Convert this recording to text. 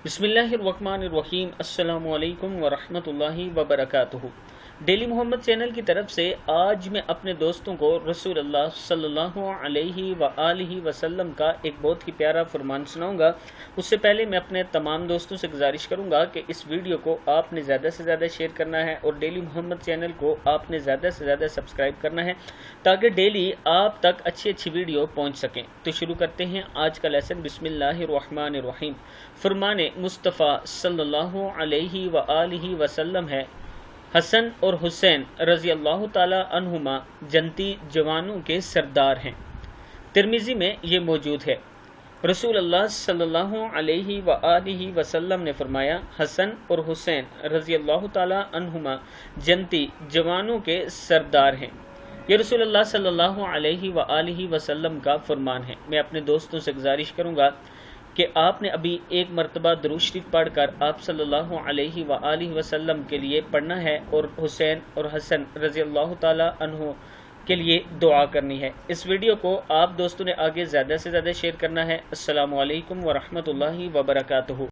بسم اللہ الرحمن الرحیم۔ السلام علیکم ورحمۃ اللہ وبرکاتہ۔ ڈیلی محمد چینل کی طرف سے آج میں اپنے دوستوں کو رسول اللہ صلی اللہ علیہ وآلہ وسلم کا ایک بہت ہی پیارا فرمان سناؤں گا۔ اس سے پہلے میں اپنے تمام دوستوں سے گزارش کروں گا کہ اس ویڈیو کو آپ نے زیادہ سے زیادہ شیئر کرنا ہے اور ڈیلی محمد چینل کو آپ نے زیادہ سے زیادہ سبسکرائب کرنا ہے تاکہ ڈیلی آپ تک اچھی ویڈیو پہنچ سکیں۔ تو شروع کرتے ہیں آج کا لیسن۔ بسم اللہ الرحمن الرحیم۔ فرمان مصطفیٰ صلی اللہ علیہ وآلہ وسلم ہے، حسن اور حسین رضی اللہ تعالی عنہما جنتی جوانوں کے سردار ہیں۔ ترمذی میں یہ موجود ہے۔ رسول اللہ صلی اللہ علیہ وآلہ وسلم نے فرمایا، حسن اور حسین رضی اللہ تعالی عنہما جنتی جوانوں کے سردار ہیں۔ یہ رسول اللہ صلی اللہ علیہ وآلہ وسلم کا فرمان ہے۔ میں اپنے دوستوں سے گزارش کروں گا کہ آپ نے ابھی ایک مرتبہ درود شریف پڑھ کر آپ صلی اللہ علیہ وآلہ وسلم کے لیے پڑھنا ہے اور حسین اور حسن رضی اللہ تعالی عنہ کے لیے دعا کرنی ہے۔ اس ویڈیو کو آپ دوستوں نے آگے زیادہ سے زیادہ شیئر کرنا ہے۔ السلام علیکم ورحمۃ اللہ وبرکاتہ۔